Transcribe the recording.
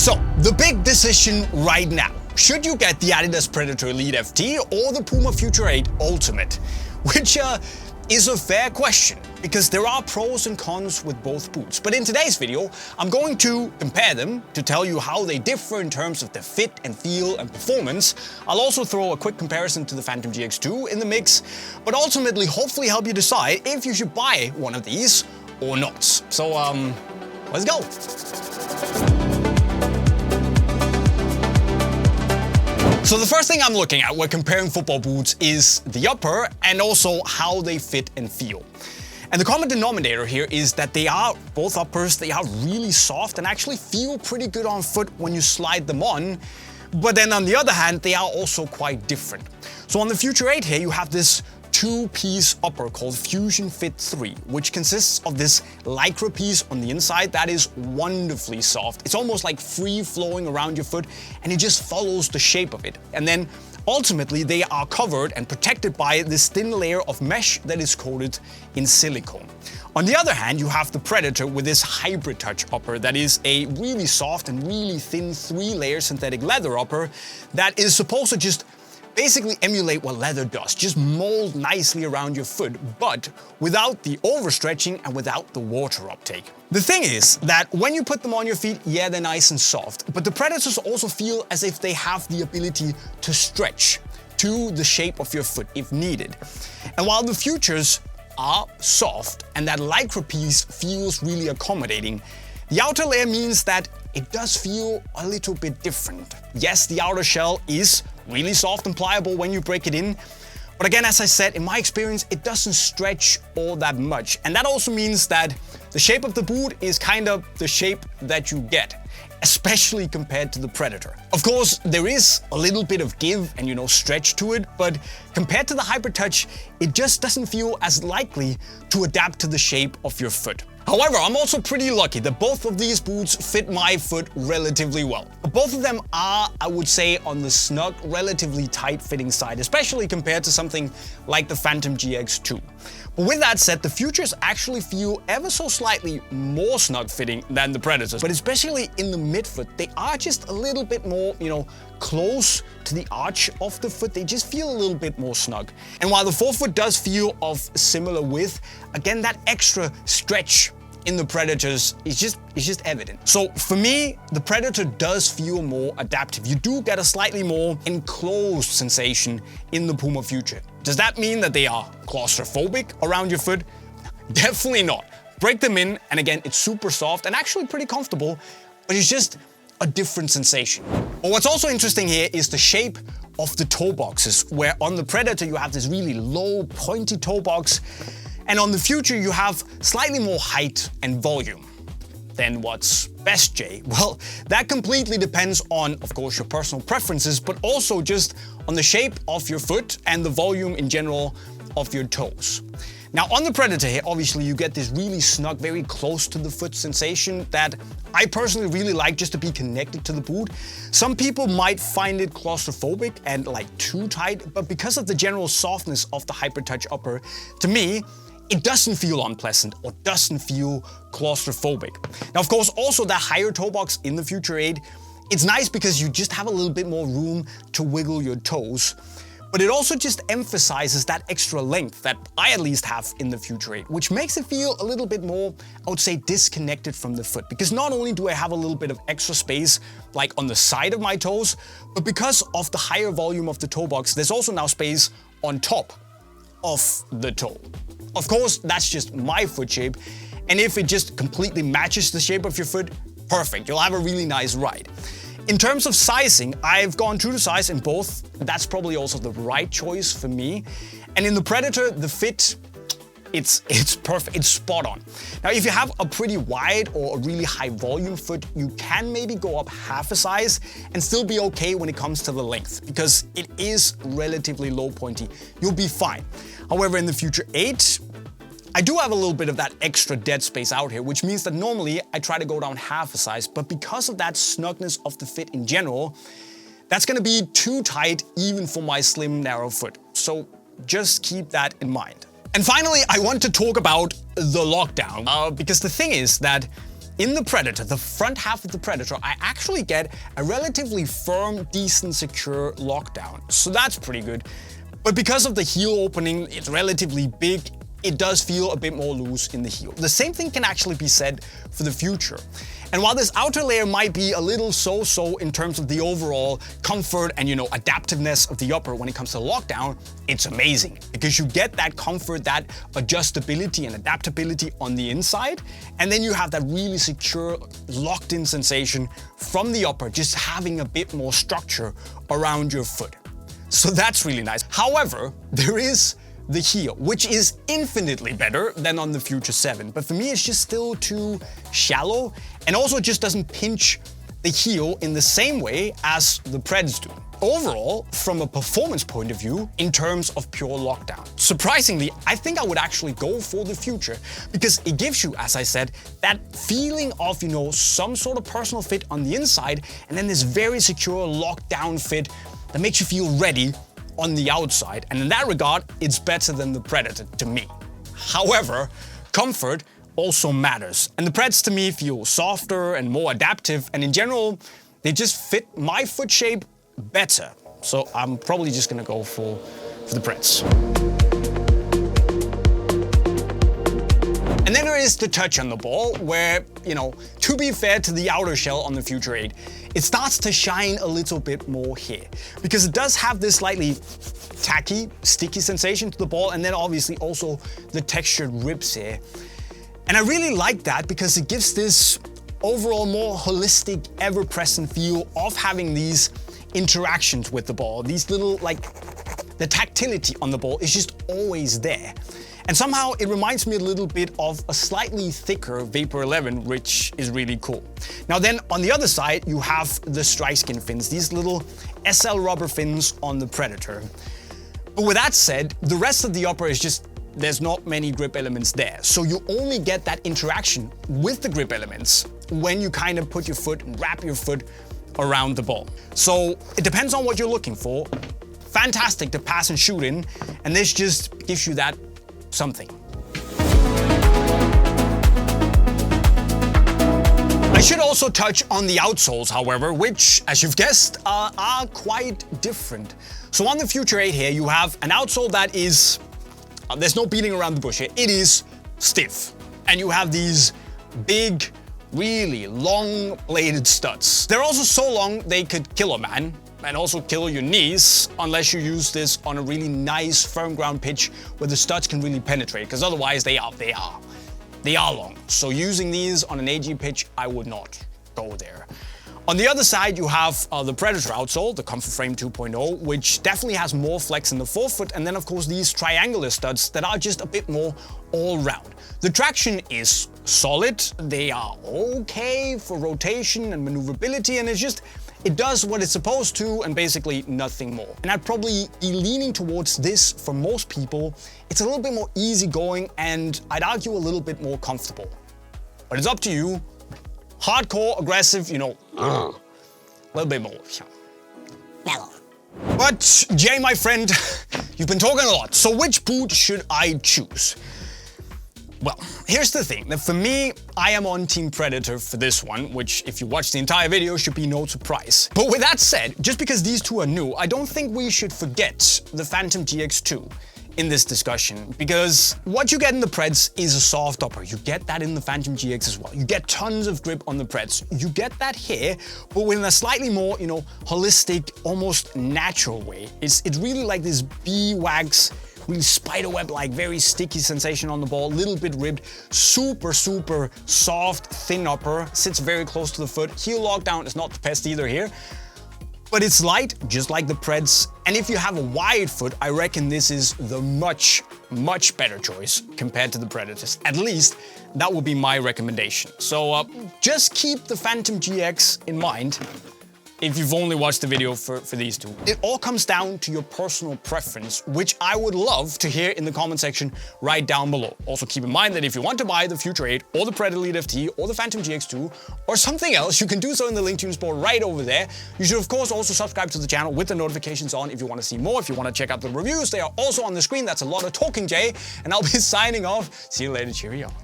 So, the big decision right now. Should you get the Adidas Predator Elite FT or the PUMA Future 8 Ultimate? Which is a fair question, because there are pros and cons with both boots. But in today's video, I'm going to compare them to tell you how they differ in terms of the fit and feel and performance. I'll also throw a quick comparison to the Phantom GX2 in the mix, but ultimately hopefully help you decide if you should buy one of these or not. So, let's go. So the first thing I'm looking at when comparing football boots is the upper and also how they fit and feel. And the common denominator here is that both uppers, they are really soft and actually feel pretty good on foot when you slide them on. But then on the other hand, they are also quite different. So on the Future 8 here, you have this two-piece upper called Fusion Fit 3, which consists of this lycra piece on the inside that is wonderfully soft. It's almost like free-flowing around your foot, and it just follows the shape of it. And then ultimately they are covered and protected by this thin layer of mesh that is coated in silicone. On the other hand, you have the Predator with this hybrid touch upper that is a really soft and really thin 3-layer synthetic leather upper that is supposed to just basically emulate what leather does, just mold nicely around your foot, but without the overstretching and without the water uptake. The thing is that when you put them on your feet, yeah, they're nice and soft, but the Predators also feel as if they have the ability to stretch to the shape of your foot if needed. And while the Futures are soft and that lycra piece feels really accommodating, the outer layer means that it does feel a little bit different. Yes, the outer shell is really soft and pliable when you break it in, but again, as I said, in my experience, it doesn't stretch all that much. And that also means that the shape of the boot is kind of the shape that you get, especially compared to the Predator. Of course, there is a little bit of give and, stretch to it, but compared to the Hybrid Touch, it just doesn't feel as likely to adapt to the shape of your foot. However, I'm also pretty lucky that both of these boots fit my foot relatively well. Both of them are, I would say, on the snug, relatively tight-fitting side, especially compared to something like the Phantom GX2. But with that said, the Futures actually feel ever so slightly more snug-fitting than the Predators. But especially in the midfoot, they are just a little bit more, close to the arch of the foot. They just feel a little bit more snug. And while the forefoot does feel of similar width, again, that extra stretch in the Predators is just evident. So for me, the Predator does feel more adaptive. You do get a slightly more enclosed sensation in the PUMA Future. Does that mean that they are claustrophobic around your foot? Definitely not. Break them in, and again, it's super soft and actually pretty comfortable, but it's just a different sensation. But what's also interesting here is the shape of the toe boxes, where on the Predator you have this really low, pointy toe box, and on the Future you have slightly more height and volume. Then what's best, Jay? Well, that completely depends on, of course, your personal preferences, but also just on the shape of your foot and the volume in general of your toes. Now on the Predator here, obviously you get this really snug, very close to the foot sensation that I personally really like just to be connected to the boot. Some people might find it claustrophobic and like too tight, but because of the general softness of the Hybrid Touch upper, to me, it doesn't feel unpleasant or doesn't feel claustrophobic. Now, of course, also that higher toe box in the Future 8, it's nice because you just have a little bit more room to wiggle your toes. But it also just emphasizes that extra length that I at least have in the Future 8, which makes it feel a little bit more, I would say, disconnected from the foot. Because not only do I have a little bit of extra space, like on the side of my toes, but because of the higher volume of the toe box, there's also now space on top of the toe. Of course, that's just my foot shape, and if it just completely matches the shape of your foot, perfect, you'll have a really nice ride. In terms of sizing, I've gone true to size in both. That's probably also the right choice for me. And in the Predator, the fit, it's perfect, it's spot on. Now, if you have a pretty wide or a really high volume foot, you can maybe go up half a size and still be okay when it comes to the length, because it is relatively low pointy. You'll be fine. However, in the Future 8, I do have a little bit of that extra dead space out here, which means that normally I try to go down half a size, but because of that snugness of the fit in general, that's gonna be too tight even for my slim, narrow foot. So just keep that in mind. And finally, I want to talk about the lockdown, because the thing is that in the Predator, the front half of the Predator, I actually get a relatively firm, decent, secure lockdown. So that's pretty good. But because of the heel opening, it's relatively big, it does feel a bit more loose in the heel. The same thing can actually be said for the Future. And while this outer layer might be a little so-so in terms of the overall comfort and, adaptiveness of the upper when it comes to lockdown, it's amazing because you get that comfort, that adjustability and adaptability on the inside. And then you have that really secure, locked-in sensation from the upper, just having a bit more structure around your foot. So that's really nice. However, there is the heel, which is infinitely better than on the Future 7. But for me, it's just still too shallow and also just doesn't pinch the heel in the same way as the Preds do. Overall, from a performance point of view, in terms of pure lockdown, surprisingly, I think I would actually go for the Future because it gives you, as I said, that feeling of, some sort of personal fit on the inside and then this very secure lockdown fit that makes you feel ready on the outside, and in that regard, it's better than the Predator to me. However, comfort also matters, and the Preds to me feel softer and more adaptive, and in general, they just fit my foot shape better. So I'm probably just gonna go for the Preds. And then there is the touch on the ball where, to be fair to the outer shell on the Future 8, it starts to shine a little bit more here because it does have this slightly tacky, sticky sensation to the ball and then obviously also the textured ribs here. And I really like that because it gives this overall more holistic, ever-present feel of having these interactions with the ball. These little, the tactility on the ball is just always there. And somehow it reminds me a little bit of a slightly thicker Vapor 11, which is really cool. Now then, on the other side, you have the strike skin fins, these little SL rubber fins on the Predator. But with that said, the rest of the upper is just, there's not many grip elements there. So you only get that interaction with the grip elements when you kind of put your foot and wrap your foot around the ball. So it depends on what you're looking for. Fantastic to pass and shoot in, and this just gives you that something. I should also touch on the outsoles, however, which, as you've guessed, are quite different. So on the Future 8 here, you have an outsole that is, there's no beating around the bush here, it is stiff. And you have these big, really long bladed studs. They're also so long they could kill a man and also kill your knees unless you use this on a really nice firm ground pitch where the studs can really penetrate, because otherwise they are long. So using these on an AG pitch, I would not go there. On the other side, you have the Predator outsole, the Comfort Frame 2.0, which definitely has more flex in the forefoot, and then of course these triangular studs that are just a bit more all-round. The traction is solid, they are okay for rotation and maneuverability, and it does what it's supposed to and basically nothing more. And I'd probably be leaning towards this for most people. It's a little bit more easygoing and I'd argue a little bit more comfortable. But it's up to you. Hardcore, aggressive, a little bit more. Mellow. But Jay, my friend, you've been talking a lot. So which boot should I choose? Well, here's the thing, that for me, I am on Team Predator for this one, which if you watch the entire video should be no surprise. But with that said, just because these two are new, I don't think we should forget the Phantom GX2 in this discussion, because what you get in the Preds is a soft upper. You get that in the Phantom GX as well. You get tons of grip on the Preds. You get that here, but in a slightly more, holistic, almost natural way. It's really like this bee-wax, really spiderweb-like, very sticky sensation on the ball, little bit ribbed, super, super soft, thin upper, sits very close to the foot. Heel lockdown is not the best either here, but it's light, just like the Preds. And if you have a wide foot, I reckon this is the much, much better choice compared to the Predators. At least, that would be my recommendation. So just keep the Phantom GX in mind if you've only watched the video for these two. It all comes down to your personal preference, which I would love to hear in the comment section right down below. Also keep in mind that if you want to buy the Future 8 or the Predator Elite FT or the Phantom GX2 or something else, you can do so in the link to Unisport right over there. You should of course also subscribe to the channel with the notifications on if you want to see more. If you want to check out the reviews, they are also on the screen. That's a lot of talking, Jay, and I'll be signing off. See you later, cheerio.